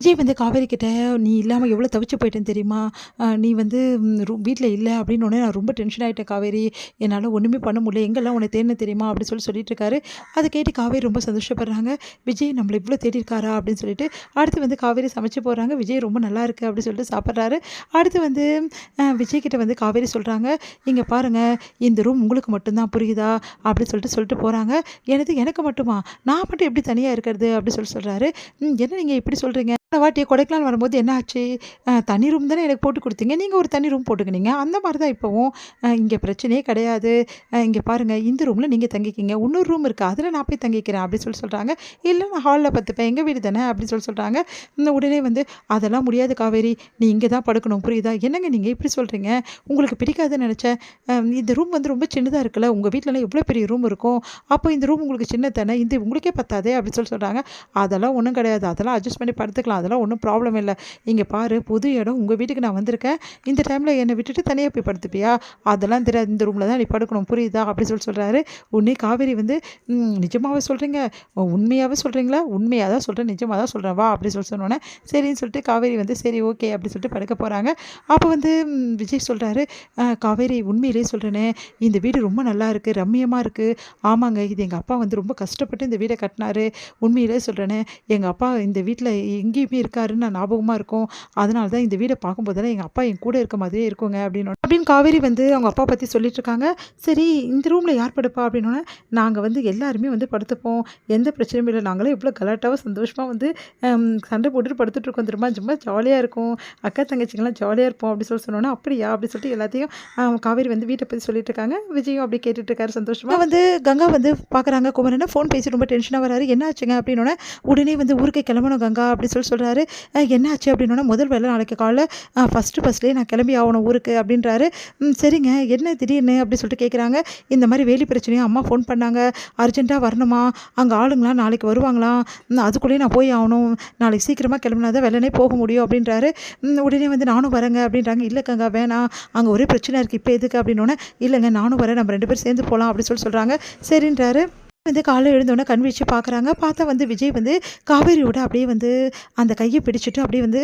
விஜய் வந்து காவேரி கிட்ட, "நீ இல்லாம எவ்வளோ தவிச்சு போயிட்டேன்னு தெரியுமா? நீ வந்து வீட்ல இல்ல அப்படின்னோனே நான் ரொம்ப டென்ஷன் ஆயிட்டேன் காவேரி. என்னால ஒண்ணுமே பண்ண முடியல. எங்கெல்லாம் உன்ன தேடினேன் தெரியுமா?" அப்படி சொல்லிட்டு இருக்காரு. அத கேட்டு காவேரி ரொம்ப சந்தோஷப்படுறாங்க. "விஜய் நம்மள இவ்ளோ தேடியிருக்காரா?" அப்படின்னு சொல்லிட்டு. அடுத்து வந்து காவேரி சமைச்சு போடுறாங்க. விஜய் ரொம்ப நல்லா இருக்கு அப்படின்னு சொல்லிட்டு சாப்பிடுறாரு. அடுத்து வந்து விஜய் கிட்ட வந்து காவேரி சொல்றாங்க, "இங்க பாருங்க, இந்த ரூம் உங்களுக்கு மட்டும் தான் புரியுதா?" அப்படி சொல்லிட்டு போறாங்க. "என்னது எனக்கு மட்டுமா? நான் மட்டும் எப்படி தனியா இருக்கிறது?" அப்படி சொல்றாரு. என்ன நீங்க இப்படி சொல்றீங்க? போன வாட்டி கொடைக்கானல் வரும்போது என்ன ஆச்சு? தனி ரூம் தானே எனக்கு போட்டு குடுத்தீங்க. நீங்க ஒரு தனி ரூம் போட்டுக்கினீங்க. அந்த மாரி தான் இப்பவும். இங்க பிரச்சனையே கிடையாது. இங்க பாருங்க, இந்த ரூம்ல நீங்க தங்கிக்கிங்க. இன்னொரு ரூம் இருக்கு. அதுல நான் போய் தங்கிக்கிறேன்." அப்படின்னு சொல்றாங்க. "இல்ல நான் ஹால்ல பத்துப்பேன். எங்க வீடு தானே." அப்படின்னு சொல்றாங்க. உடனே வந்து, "அதெல்லாம் முடியாது காவேரி. நீ இங்க தான் படுக்கணும். புரியுதா?" "என்னங்க நீங்க இப்படி சொல்றீங்க? உங்களுக்கு பிடிக்காதுன்னு நெனச்சேன். இந்த ரூம் வந்து ரொம்ப சின்னதா இருக்குல்ல. உங்க வீட்லலாம் எவ்வளோ பெரிய ரூம் இருக்கும். அப்போ இந்த ரூம் உங்களுக்கு சின்னது தானே. இது உங்களுக்கே பத்தாதே." அப்படின்னு சொல்றாங்க. "அதெல்லாம் ஒண்ணும் கிடையாது. அதெல்லாம் அட்ஜஸ்ட் பண்ணி படுத்துக்கலாம். அதெல்லாம் ஒண்ணும் ப்ராப்ளம் இல்ல. இங்க பாரு, புது இடம். உங்க வீட்டுக்கு நான் வந்திருக்கேன். இந்த டைம்ல என்ன விட்டுட்டு தனியா போய் படுத்துப்பியா? அதெல்லாம் தெரியாது. இந்த ரூம்ல தான் நீ படுக்கணும். புரியுதா?" அப்படி சொல்றாரு. உடனே காவேரி வந்து, நிஜமாவே சொல்றீங்க? உண்மையாவே சொல்றீங்களா?" "உண்மையா தான் சொல்றேன். நிஜமா தான் சொல்றேன். வா." அப்படி சொன்னோனே, சரின்னு சொல்லிட்டு காவேரி வந்து, சரி ஓகே அப்படி சொல்லிட்டு படுக்க போறாங்க. அப்போ வந்து விஜய் சொல்றாரு, "காவேரி உண்மையிலேயே சொல்றேனே, இந்த வீடு ரொம்ப நல்லா இருக்கு. ரம்மியமா இருக்கு. ஆமாங்க, இது எங்க அப்பா வந்து ரொம்ப கஷ்டப்பட்டு இந்த வீட கட்டினாரு. உண்மையிலேயே சொல்றேனே, எங்க அப்பா இந்த வீட்ல எங்கேயுமே இருக்காருன்னு நான் ஞாபகமா இருக்கும். அதனால தான் இந்த வீட பார்க்கும்போதெல்லாம் எங்க அப்பா என் கூட இருக்க மாதிரியே இருக்குங்க." அப்படின்னு காவேரி வந்து அவங்க அப்பா பத்தி சொல்லிட்டு இருக்காங்க. "சரி, இந்த ரூம்ல யார் படுப்பா?" அப்படின்னோனே, "நாங்க வந்து எல்லாருமே வந்து படுத்துப்போம். எந்த பிரச்சனையும் இல்ல. நாங்கலாம் எவ்வளோ கலாட்டாவா சந்தோஷமா வந்து சண்டை போட்டுட்டு படுத்துட்டு இருக்கோம் தெரியுமா? சும்மா ஜாலியா இருக்கும். அக்கா தங்கச்சிங்கலாம் ஜாலியா இருப்போம்." அப்படி சொன்னோனே, "அப்படியா?" அப்படி சொல்லிட்டு எல்லாத்தையும் காவேரி வந்து வீட்ட பத்தி சொல்லிட்டு இருக்காங்க. விஜயும் அப்படியே கேட்டுட்டு இருக்காரு சந்தோஷமா. வந்து கங்கா வந்து பார்க்குறாங்க குமரன. ஃபோன் பேசி ரொம்ப டென்ஷனா வராரு. "என்ன ஆச்சுங்க?" அப்படின்னோனே, உடனே வந்து, "ஊருக்கு கிளம்பணும் கங்கா." அப்படி சொல்றாரு. "என்ன ஆச்சு?" அப்படின்னோனே, "முதல் வேலை நாளைக்கு காலைல ஃபர்ஸ்ட்லயே நான் கிளம்பி ஆகணும் ஊருக்கு." அப்படின்றாரு. சரிங்க. என்ன திடீர்னு?" அப்படி சொல்லிட்டு கேட்குறாங்க. "இந்த மாதிரி வேலி பிரச்சனையா அம்மா ஃபோன் பண்ணாங்க. அர்ஜென்ட்டா வரணுமா, அங்க ஆளுங்கலாம் நாளைக்கு வருவாங்களாம். அதுக்குள்ளேயே நான் போய் ஆகணும். நாளைக்கு சீக்கிரமா கிளம்புனா தான் வெள்ளனே போக முடியும்." அப்படின்றாரு. உடனே வந்து, "நானும் வரேங்க." அப்படின்றாங்க. "இல்ல கங்கா வேணாம். அங்க ஒரே பிரச்சனை இருக்கு. இப்ப எதுக்கு?" அப்படின்னோனே, "இல்லங்க நானும் வரேன். நம்ம 2 பேரும் சேர்ந்து போலாம்." அப்படி சொல்றாங்க. சரின்றாரு. வந்து காலைல எழுந்தோனே கண் விழிச்சு பார்க்குறாங்க. பார்த்தா வந்து விஜய் வந்து காவேரியோட அப்படியே வந்து அந்த கைய பிடிச்சுட்டு அப்படியே வந்து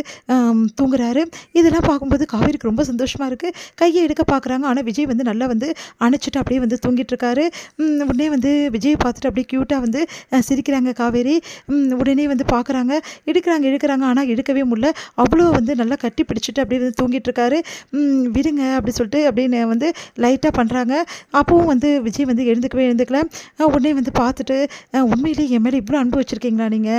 தூங்குறாரு. இதெல்லாம் பார்க்கும்போது காவேரிக்கு ரொம்ப சந்தோஷமா இருக்கு. கைய எடுக்க பார்க்குறாங்க. ஆனா விஜய் வந்து நல்லா வந்து அணைச்சுட்டு அப்படியே வந்து தூங்கிட்டு இருக்காரு. உடனே வந்து விஜய பார்த்துட்டு அப்படியே க்யூட்டா வந்து சிரிக்கிறாங்க காவேரி. உடனே வந்து பார்க்குறாங்க. இழுக்குறாங்க. ஆனா இழுக்கவே முடியல. அவ்வளோ வந்து நல்லா கட்டி பிடிச்சுட்டு அப்படியே வந்து தூங்கிட்டு இருக்காரு. "விடுங்க." அப்படி சொல்லிட்டு அப்படின்னு வந்து லைட்டா பண்றாங்க. அப்பவும் வந்து விஜய் வந்து எழுந்துக்கல. உடனே வந்து பார்த்துட்டு, "உண்மையிலேயே என் மேல இவ்வளோ அன்பு வச்சிருக்கீங்களா நீங்க?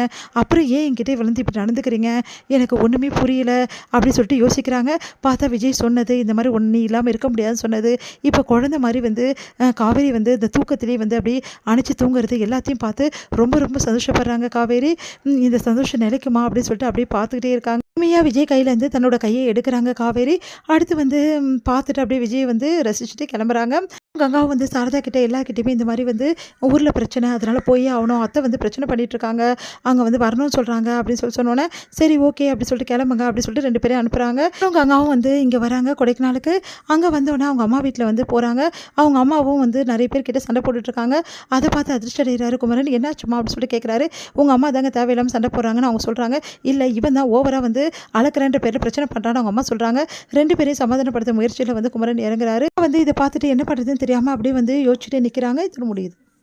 அப்புறம் ஏன் என்கிட்ட வந்து இப்படி நடந்துக்கிறீங்க? எனக்கு ஒண்ணுமே புரியல." அப்படி சொல்லிட்டு யோசிக்கிறாங்க. பார்த்தா விஜய் சொன்னது இந்த மாரி நீ இல்லாம இருக்க முடியாதுன்னு சொன்னது, இப்போ குழந்தை மாரி வந்து காவேரி வந்து இந்த தூக்கத்திலேயே வந்து அப்படியே அணைச்சு தூங்குறது எல்லாத்தையும் பார்த்து ரொம்ப ரொம்ப சந்தோஷப்படுறாங்க காவேரி. இந்த சந்தோஷம் நிலைக்குமா அப்படின்னு சொல்லிட்டு அப்படியே பார்த்துக்கிட்டே இருக்காங்க. உண்மையா விஜய் கையிலேருந்து தன்னோட கைய எடுக்குறாங்க காவேரி. அடுத்து வந்து பார்த்துட்டு அப்படியே விஜய் வந்து ரசிச்சுட்டு கிளம்புறாங்க. கங்காவும் வந்து சாரதா கிட்ட எல்லார்கிட்டயுமே இந்த மாரி வந்து ஊர்ல பிரச்சனை, அதனால போயே ஆகணும். அத்தை வந்து பிரச்சனை பண்ணிட்டு இருக்காங்க. அங்க வந்து வரணும்னு சொல்றாங்க அப்படின்னு சொன்னோனே, சரி ஓகே அப்படி சொல்லிட்டு கிளம்புங்க அப்படி சொல்லிட்டு 2 பேரையும் அனுப்புறாங்க. அப்புறம் கங்காவும் வந்து இங்க வராங்க கொடைக்கானலுக்கு. அங்க வந்தோனே அவங்க அம்மா வீட்ல வந்து போறாங்க. அவங்க அம்மாவும் வந்து நெறைய பேர் கிட்ட சண்டை போட்டுட்டு இருக்காங்க. அத பார்த்து அதிர்ச்சி அடைகிறாரு குமரன். "என்னாச்சும்மா?" அப்படின்னு சொல்லிட்டு கேட்குறாரு. "உங்க அம்மா தாங்க தேவையில்லாம சண்டை போடுறாங்கன்னு" அவங்க சொல்றாங்க. "இல்ல இவன் தான் ஓவரா வந்து அளக்குறேன்ற பேர்ல பிரச்சனை பண்றான்னு" அவங்க அம்மா சொல்றாங்க. 2 பேரையும் சமாதானப்படுத்த முயற்சியில வந்து குமரன் இறங்குறாரு. வந்து இத பார்த்துட்டு என்ன பண்றதுன்னு தெரியாம அப்படியே வந்து யோசிச்சுட்டே நிக்கிறாங்க. இது முடியுது.